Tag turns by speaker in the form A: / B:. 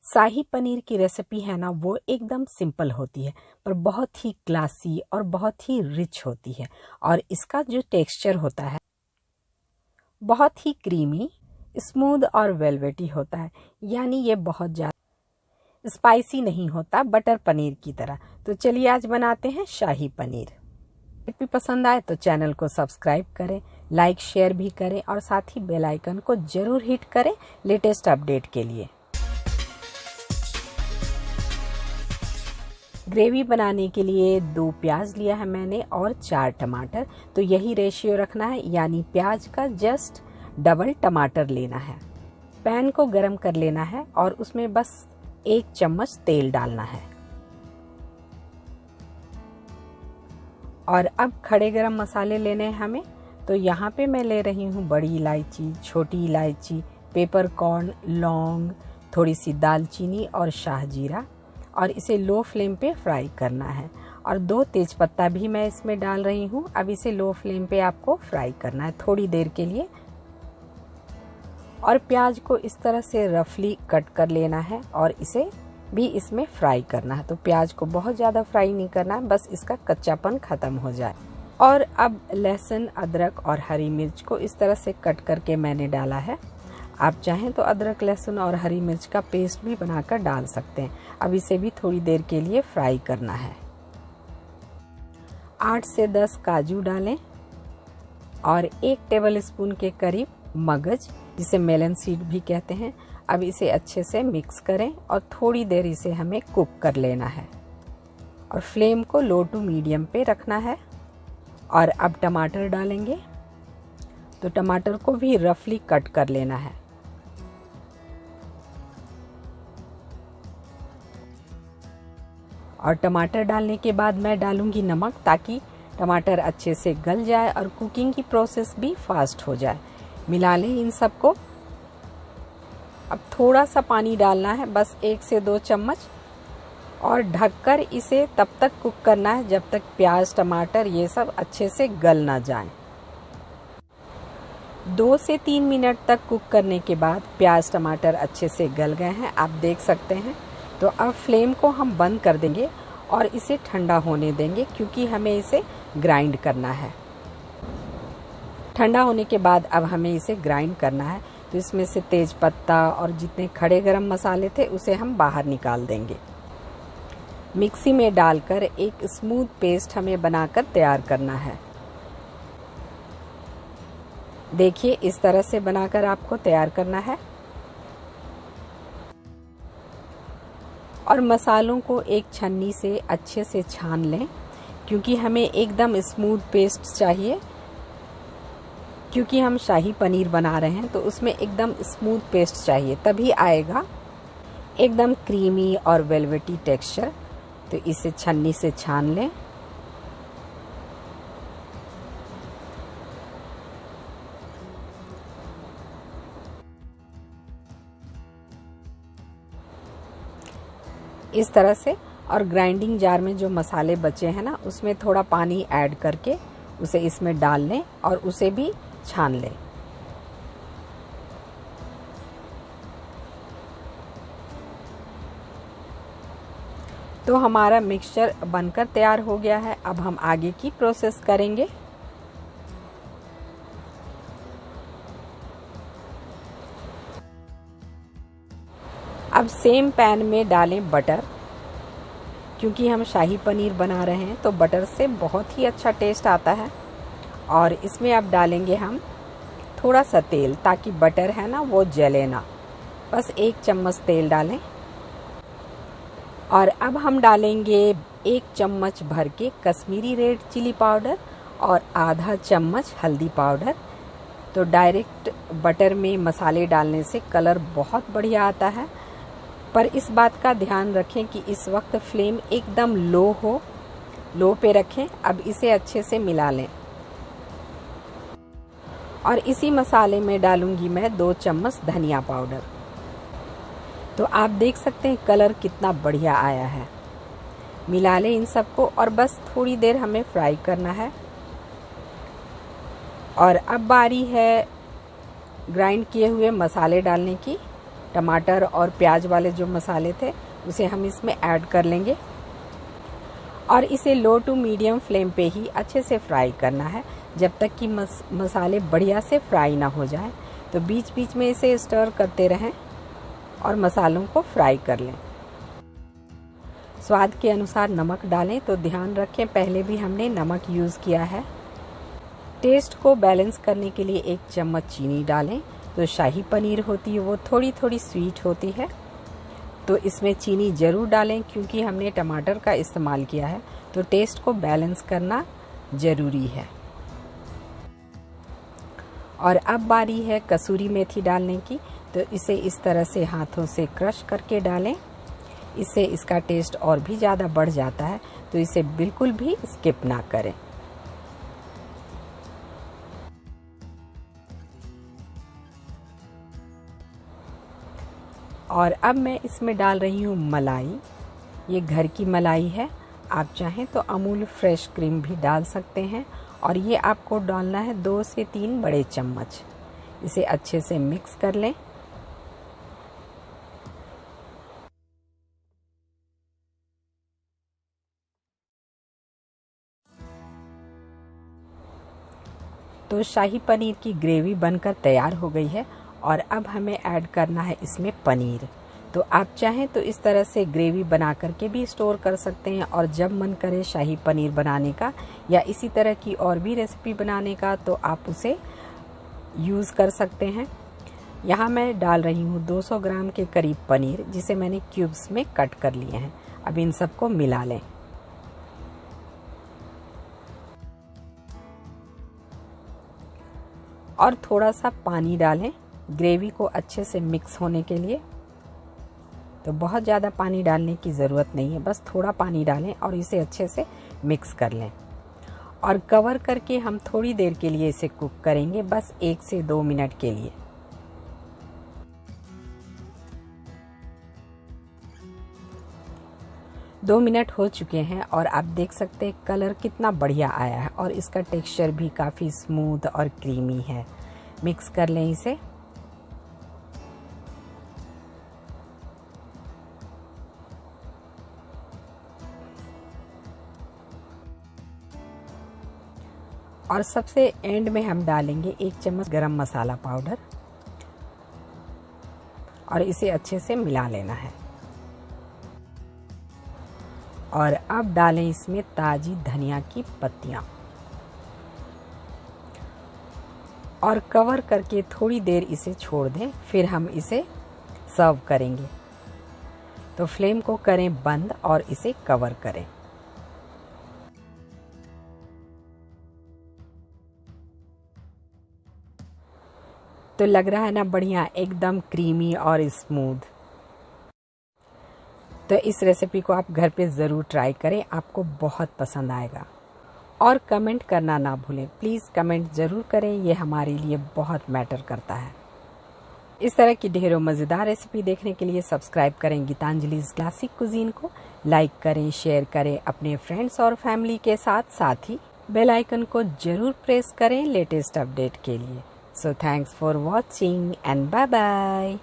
A: शाही पनीर की रेसिपी है ना, वो एकदम सिंपल होती है पर बहुत ही क्लासी और बहुत ही रिच होती है। और इसका जो टेक्सचर होता है बहुत ही क्रीमी, स्मूथ और वेलवेटी होता है। यानी ये बहुत ज़्यादा स्पाइसी नहीं होता बटर पनीर की तरह। तो चलिए आज बनाते हैं शाही पनीर। रेसिपी पसंद आए तो चैनल को सब्सक्राइब करें, लाइक शेयर भी करें और साथ ही बेल आइकन को ज़रूर हिट करें लेटेस्ट अपडेट के लिए। ग्रेवी बनाने के लिए 2 प्याज लिया है मैंने और 4 टमाटर। तो यही रेशियो रखना है, यानी प्याज का जस्ट डबल टमाटर लेना है। पैन को गरम कर लेना है और उसमें बस 1 चम्मच तेल डालना है। और अब खड़े गरम मसाले लेने हैं हमें। तो यहाँ पे मैं ले रही हूँ बड़ी इलायची, छोटी इलायची, पेपरकॉर्न, लौंग, थोड़ी सी दालचीनी और शाहजीरा। और इसे लो फ्लेम पे फ्राई करना है। और 2 तेजपत्ता भी मैं इसमें डाल रही हूँ। अब इसे लो फ्लेम पे आपको फ्राई करना है थोड़ी देर के लिए। और प्याज को इस तरह से रफली कट कर लेना है और इसे भी इसमें फ्राई करना है। तो प्याज को बहुत ज़्यादा फ्राई नहीं करना है, बस इसका कच्चापन ख़त्म हो जाए। और अब लहसुन, अदरक और हरी मिर्च को इस तरह से कट करके मैंने डाला है। आप चाहें तो अदरक, लहसुन और हरी मिर्च का पेस्ट भी बनाकर डाल सकते हैं। अब इसे भी थोड़ी देर के लिए फ्राई करना है। 8 से 10 काजू डालें और 1 टेबलस्पून के करीब मगज, जिसे मेलन सीड भी कहते हैं। अब इसे अच्छे से मिक्स करें और थोड़ी देर इसे हमें कुक कर लेना है। और फ्लेम को लो टू मीडियम पे रखना है। और अब टमाटर डालेंगे। तो टमाटर को भी रफली कट कर लेना है। और टमाटर डालने के बाद मैं डालूंगी नमक, ताकि टमाटर अच्छे से गल जाए और कुकिंग की प्रोसेस भी फास्ट हो जाए। मिला लें इन सबको। अब थोड़ा सा पानी डालना है, बस 1 से 2 चम्मच। और ढककर इसे तब तक कुक करना है जब तक प्याज, टमाटर ये सब अच्छे से गल ना जाए। 2 से 3 मिनट तक कुक करने के बाद प्याज, टमाटर अच्छे से गल गए हैं, आप देख सकते हैं। तो अब फ्लेम को हम बंद कर देंगे और इसे ठंडा होने देंगे, क्योंकि हमें इसे ग्राइंड करना है। ठंडा होने के बाद अब हमें इसे ग्राइंड करना है। तो इसमें से तेज पत्ता और जितने खड़े गरम मसाले थे उसे हम बाहर निकाल देंगे। मिक्सी में डालकर एक स्मूथ पेस्ट हमें बनाकर तैयार करना है। देखिए, इस तरह से बनाकर आपको तैयार करना है। और मसालों को एक छन्नी से अच्छे से छान लें, क्योंकि हमें एकदम स्मूथ पेस्ट चाहिए। क्योंकि हम शाही पनीर बना रहे हैं तो उसमें एकदम स्मूथ पेस्ट चाहिए, तभी आएगा एकदम क्रीमी और वेलवेटी टेक्सचर। तो इसे छन्नी से छान लें। इस तरह से। और ग्राइंडिंग जार में जो मसाले बचे हैं ना, उसमें थोड़ा पानी ऐड करके उसे इसमें डाल लें और उसे भी छान लें। तो हमारा मिक्सचर बनकर तैयार हो गया है। अब हम आगे की प्रोसेस करेंगे। अब सेम पैन में डालें बटर, क्योंकि हम शाही पनीर बना रहे हैं तो बटर से बहुत ही अच्छा टेस्ट आता है। और इसमें अब डालेंगे हम थोड़ा सा तेल, ताकि बटर है ना वो जले ना। बस 1 चम्मच तेल डालें। और अब हम डालेंगे 1 चम्मच भर के कश्मीरी रेड चिली पाउडर और आधा चम्मच हल्दी पाउडर। तो डायरेक्ट बटर में मसाले डालने से कलर बहुत बढ़िया आता है। पर इस बात का ध्यान रखें कि इस वक्त फ्लेम एकदम लो हो, लो पे रखें। अब इसे अच्छे से मिला लें। और इसी मसाले में डालूंगी मैं 2 चम्मच धनिया पाउडर। तो आप देख सकते हैं कलर कितना बढ़िया आया है। मिला लें इन सबको और बस थोड़ी देर हमें फ्राई करना है। और अब बारी है ग्राइंड किए हुए मसाले डालने की। टमाटर और प्याज वाले जो मसाले थे उसे हम इसमें ऐड कर लेंगे और इसे लो टू मीडियम फ्लेम पे ही अच्छे से फ्राई करना है जब तक कि मसाले बढ़िया से फ्राई ना हो जाए। तो बीच बीच में इसे स्टर करते रहें और मसालों को फ्राई कर लें। स्वाद के अनुसार नमक डालें, तो ध्यान रखें पहले भी हमने नमक यूज़ किया है। टेस्ट को बैलेंस करने के लिए 1 चम्मच चीनी डालें। तो शाही पनीर होती है वो थोड़ी थोड़ी स्वीट होती है, तो इसमें चीनी ज़रूर डालें क्योंकि हमने टमाटर का इस्तेमाल किया है, तो टेस्ट को बैलेंस करना ज़रूरी है। और अब बारी है कसूरी मेथी डालने की, तो इसे इस तरह से हाथों से क्रश करके डालें। इससे इसका टेस्ट और भी ज़्यादा बढ़ जाता है, तो इसे बिल्कुल भी स्किप ना करें। और अब मैं इसमें डाल रही हूँ मलाई। ये घर की मलाई है, आप चाहें तो अमूल फ्रेश क्रीम भी डाल सकते हैं और ये आपको डालना है 2 से 3 बड़े चम्मच। इसे अच्छे से मिक्स कर लें। तो शाही पनीर की ग्रेवी बनकर तैयार हो गई है और अब हमें ऐड करना है इसमें पनीर। तो आप चाहें तो इस तरह से ग्रेवी बना करके भी स्टोर कर सकते हैं और जब मन करे शाही पनीर बनाने का या इसी तरह की और भी रेसिपी बनाने का तो आप उसे यूज़ कर सकते हैं। यहाँ मैं डाल रही हूँ 200 ग्राम के करीब पनीर, जिसे मैंने क्यूब्स में कट कर लिए हैं। अब इन सबको मिला लें। और थोड़ा सा पानी डालें ग्रेवी को अच्छे से मिक्स होने के लिए। तो बहुत ज़्यादा पानी डालने की ज़रूरत नहीं है, बस थोड़ा पानी डालें और इसे अच्छे से मिक्स कर लें। और कवर करके हम थोड़ी देर के लिए इसे कुक करेंगे, बस 1 से 2 मिनट के लिए। दो मिनट हो चुके हैं और आप देख सकते हैं कलर कितना बढ़िया आया है और इसका टेक्सचर भी काफ़ी स्मूथ और क्रीमी है। मिक्स कर लें इसे। और सबसे एंड में हम डालेंगे 1 चम्मच गरम मसाला पाउडर और इसे अच्छे से मिला लेना है। और अब डालें इसमें ताज़ी धनिया की पत्तियां और कवर करके थोड़ी देर इसे छोड़ दें, फिर हम इसे सर्व करेंगे। तो फ्लेम को करें बंद और इसे कवर करें। तो लग रहा है ना बढ़िया, एकदम क्रीमी और स्मूथ। तो इस रेसिपी को आप घर पे ज़रूर ट्राई करें, आपको बहुत पसंद आएगा। और कमेंट करना ना भूलें, प्लीज़ कमेंट ज़रूर करें, ये हमारे लिए बहुत मैटर करता है। इस तरह की ढेरों मज़ेदार रेसिपी देखने के लिए सब्सक्राइब करें गीतांजलि's क्लासिक कुजीन को, लाइक करें, शेयर करें अपने फ्रेंड्स और फैमिली के साथ ही बेल आइकन को ज़रूर प्रेस करें लेटेस्ट अपडेट के लिए। So thanks for watching and bye bye.